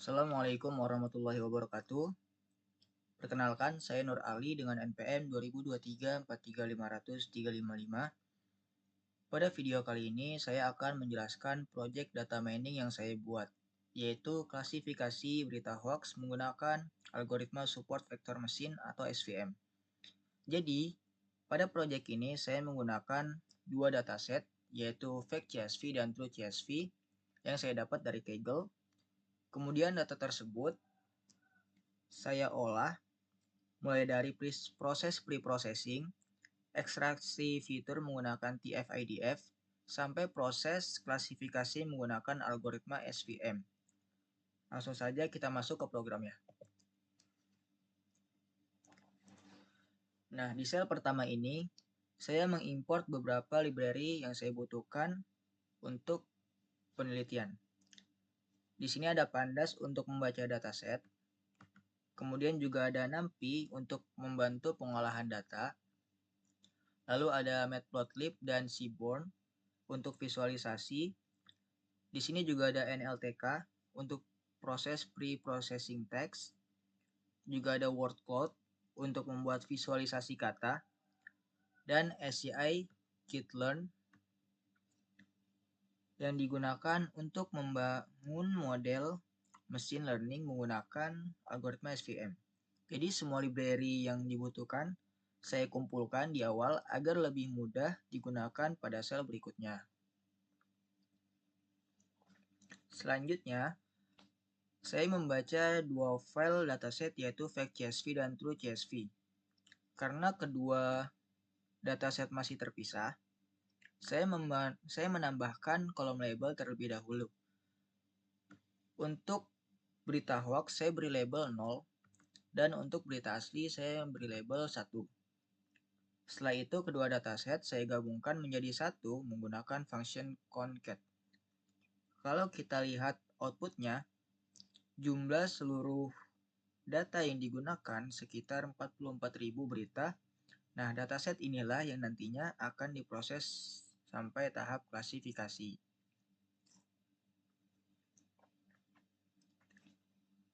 Assalamualaikum warahmatullahi wabarakatuh. Perkenalkan, saya Nur Ali dengan NPM 202343500355. Pada video kali ini, saya akan menjelaskan proyek data mining yang saya buat, yaitu klasifikasi berita hoax menggunakan algoritma support vector machine atau SVM. Jadi, pada proyek ini saya menggunakan dua dataset, yaitu Fact.csv dan True.csv yang saya dapat dari Kaggle. Kemudian data tersebut saya olah mulai dari proses pre-processing, ekstraksi fitur menggunakan TF-IDF, sampai proses klasifikasi menggunakan algoritma SVM. Langsung saja kita masuk ke programnya. Nah, di sel pertama ini, saya mengimport beberapa library yang saya butuhkan untuk penelitian. Di sini ada Pandas untuk membaca dataset, kemudian juga ada NumPy untuk membantu pengolahan data, lalu ada Matplotlib dan Seaborn untuk visualisasi. Di sini juga ada NLTK untuk proses pre-processing text. Juga ada word cloud untuk membuat visualisasi kata. Dan SCI Kit-Learn yang digunakan untuk membangun model machine learning menggunakan algoritma SVM. Jadi semua library yang dibutuhkan saya kumpulkan di awal agar lebih mudah digunakan pada sel berikutnya. Selanjutnya, saya membaca dua file dataset yaitu Fact.csv dan True.csv. Karena kedua dataset masih terpisah, saya menambahkan kolom label terlebih dahulu. Untuk berita hoax saya beri label 0 dan untuk berita asli saya beri label 1. Setelah itu kedua dataset saya gabungkan menjadi satu menggunakan function concat. Kalau kita lihat outputnya, jumlah seluruh data yang digunakan sekitar 44.000 berita. Nah, dataset inilah yang nantinya akan diproses sampai tahap klasifikasi.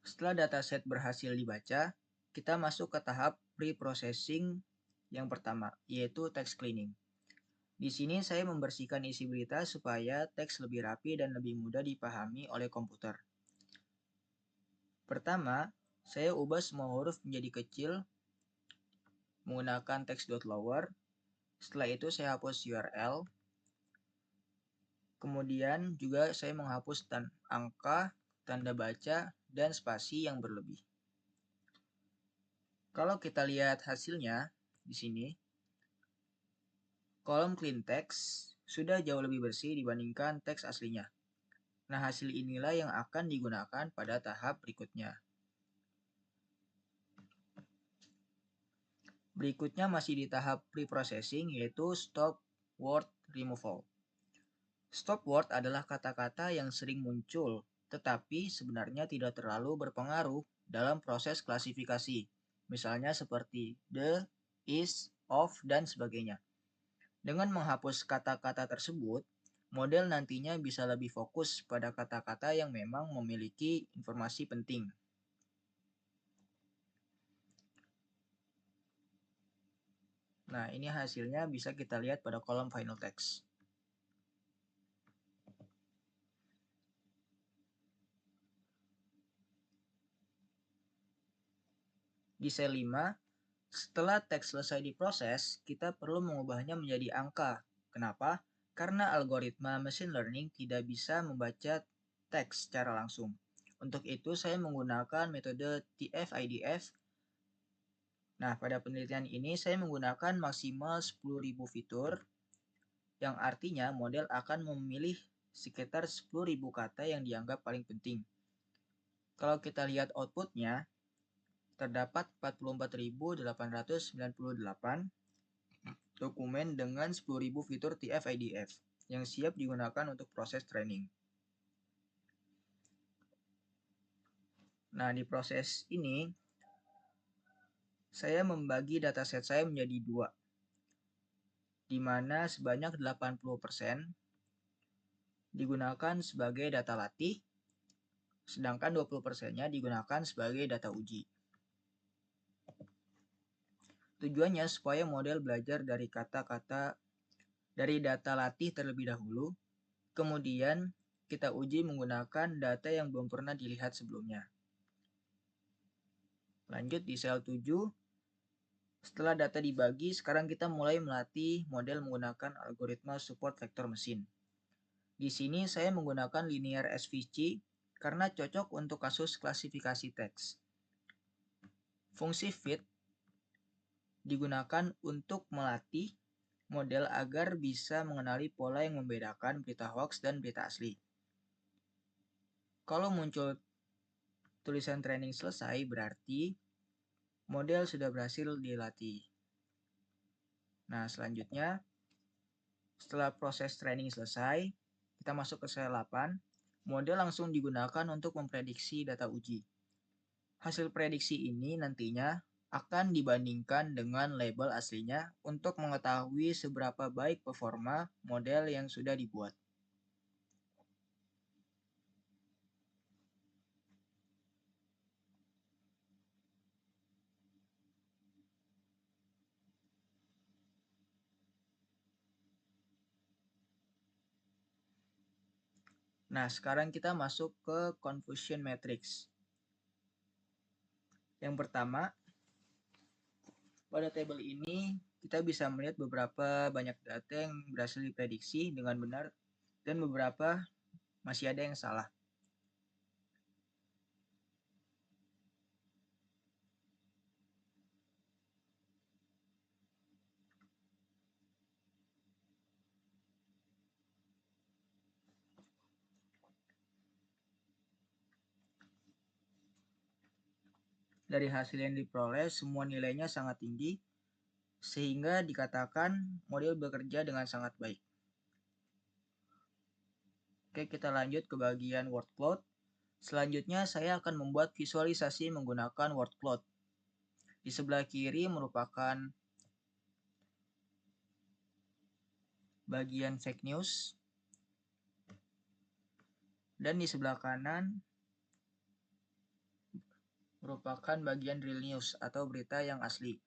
Setelah dataset berhasil dibaca, kita masuk ke tahap pre-processing yang pertama, yaitu text cleaning. Di sini saya membersihkan isi berita supaya teks lebih rapi dan lebih mudah dipahami oleh komputer. Pertama, saya ubah semua huruf menjadi kecil menggunakan text.lower. Setelah itu saya hapus URL. Kemudian juga saya menghapus angka, tanda baca, dan spasi yang berlebih. Kalau kita lihat hasilnya di sini, kolom clean text sudah jauh lebih bersih dibandingkan teks aslinya. Nah, hasil inilah yang akan digunakan pada tahap berikutnya. Berikutnya masih di tahap pre-processing yaitu stop word removal. Stop word adalah kata-kata yang sering muncul, tetapi sebenarnya tidak terlalu berpengaruh dalam proses klasifikasi. Misalnya seperti the, is, of, dan sebagainya. Dengan menghapus kata-kata tersebut, model nantinya bisa lebih fokus pada kata-kata yang memang memiliki informasi penting. Nah, ini hasilnya bisa kita lihat pada kolom final text. Di sel 5, setelah teks selesai diproses, kita perlu mengubahnya menjadi angka. Kenapa? Karena algoritma machine learning tidak bisa membaca teks secara langsung. Untuk itu, saya menggunakan metode TF-IDF. Nah, pada penelitian ini saya menggunakan maksimal 10.000 fitur, yang artinya model akan memilih sekitar 10.000 kata yang dianggap paling penting. Kalau kita lihat outputnya, terdapat 44.898 dokumen dengan 10.000 fitur TF-IDF yang siap digunakan untuk proses training. Nah, di proses ini, saya membagi dataset saya menjadi dua, di mana sebanyak 80% digunakan sebagai data latih, sedangkan 20%-nya digunakan sebagai data uji. Tujuannya supaya model belajar dari data latih terlebih dahulu, kemudian kita uji menggunakan data yang belum pernah dilihat sebelumnya. Lanjut di sel 7, setelah data dibagi, sekarang kita mulai melatih model menggunakan algoritma support vektor mesin. Di sini saya menggunakan linear SVC karena cocok untuk kasus klasifikasi teks. Fungsi fit digunakan untuk melatih model agar bisa mengenali pola yang membedakan berita hoax dan berita asli. Kalau muncul tulisan training selesai, berarti model sudah berhasil dilatih. Nah, selanjutnya, setelah proses training selesai, kita masuk ke sel 8. Model langsung digunakan untuk memprediksi data uji. Hasil prediksi ini nantinya akan dibandingkan dengan label aslinya untuk mengetahui seberapa baik performa model yang sudah dibuat. Nah, sekarang kita masuk ke confusion matrix. Yang pertama, pada tabel ini kita bisa melihat beberapa banyak data yang berhasil diprediksi dengan benar dan beberapa masih ada yang salah. Dari hasil yang diperoleh, semua nilainya sangat tinggi, sehingga dikatakan model bekerja dengan sangat baik. Oke, kita lanjut ke bagian word cloud. Selanjutnya, saya akan membuat visualisasi menggunakan word cloud. Di sebelah kiri merupakan bagian fake news, dan di sebelah kanan merupakan bagian real news atau berita yang asli.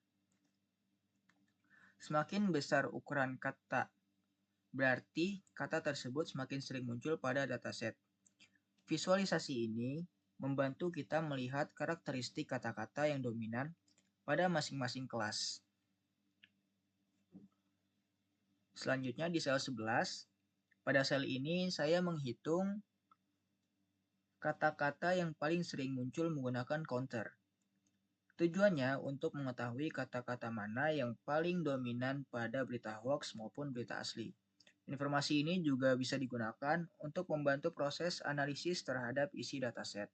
Semakin besar ukuran kata, berarti kata tersebut semakin sering muncul pada dataset. Visualisasi ini membantu kita melihat karakteristik kata-kata yang dominan pada masing-masing kelas. Selanjutnya di sel 11, pada sel ini saya menghitung kata-kata yang paling sering muncul menggunakan counter. Tujuannya untuk mengetahui kata-kata mana yang paling dominan pada berita hoax maupun berita asli. Informasi ini juga bisa digunakan untuk membantu proses analisis terhadap isi dataset.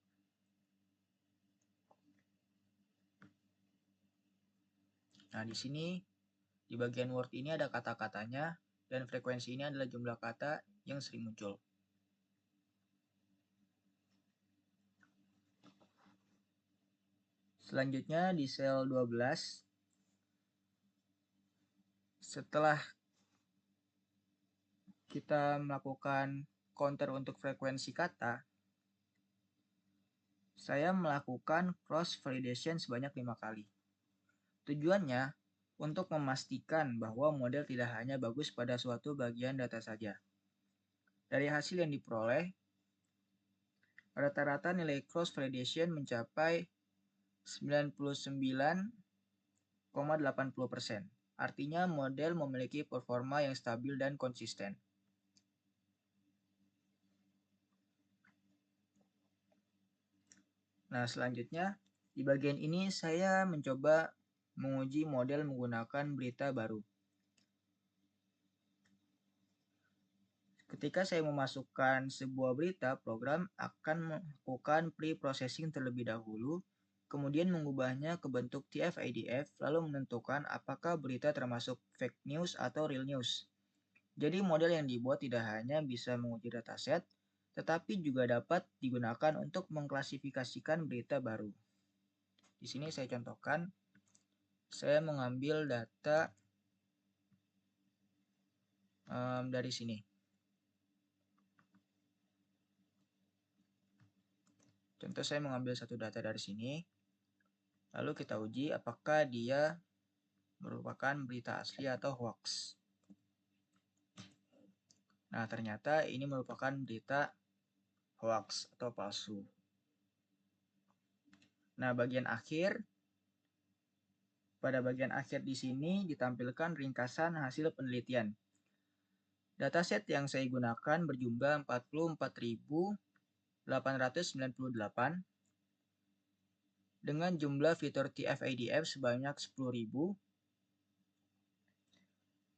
Nah, di sini di bagian word ini ada kata-katanya dan frekuensi ini adalah jumlah kata yang sering muncul. Selanjutnya di sel 12, setelah kita melakukan counter untuk frekuensi kata, saya melakukan cross validation sebanyak 5 kali. Tujuannya untuk memastikan bahwa model tidak hanya bagus pada suatu bagian data saja. Dari hasil yang diperoleh, rata-rata nilai cross validation mencapai 99,80%. Artinya model memiliki performa yang stabil dan konsisten. Nah, selanjutnya di bagian ini saya mencoba menguji model menggunakan berita baru. Ketika saya memasukkan sebuah berita, program akan melakukan pre-processing terlebih dahulu, kemudian mengubahnya ke bentuk TF-IDF, lalu menentukan apakah berita termasuk fake news atau real news. Jadi model yang dibuat tidak hanya bisa menguji dataset, tetapi juga dapat digunakan untuk mengklasifikasikan berita baru. Di sini saya contohkan, saya mengambil data dari sini. Contoh saya mengambil satu data dari sini, lalu kita uji apakah dia merupakan berita asli atau hoax. Nah, ternyata ini merupakan berita hoax atau palsu. Nah, pada bagian akhir di sini ditampilkan ringkasan hasil penelitian. Dataset yang saya gunakan berjumlah 44.898 dengan jumlah fitur TF-IDF sebanyak 10.000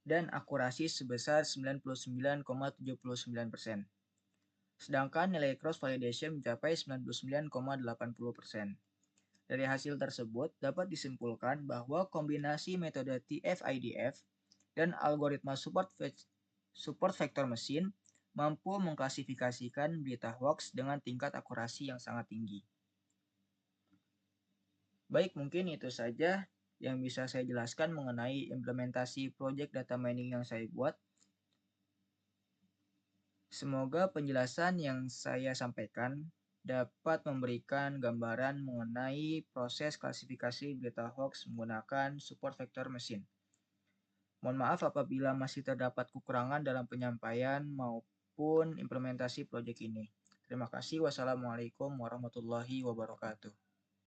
dan akurasi sebesar 99,79%. Sedangkan nilai cross validation mencapai 99,80%. Dari hasil tersebut dapat disimpulkan bahwa kombinasi metode TF-IDF dan algoritma support vektor mesin mampu mengklasifikasikan berita hoax dengan tingkat akurasi yang sangat tinggi. Baik, mungkin itu saja yang bisa saya jelaskan mengenai implementasi project data mining yang saya buat. Semoga penjelasan yang saya sampaikan dapat memberikan gambaran mengenai proses klasifikasi berita hoax menggunakan support vektor mesin. Mohon maaf apabila masih terdapat kekurangan dalam penyampaian maupun implementasi proyek ini. Terima kasih. Wassalamualaikum warahmatullahi wabarakatuh.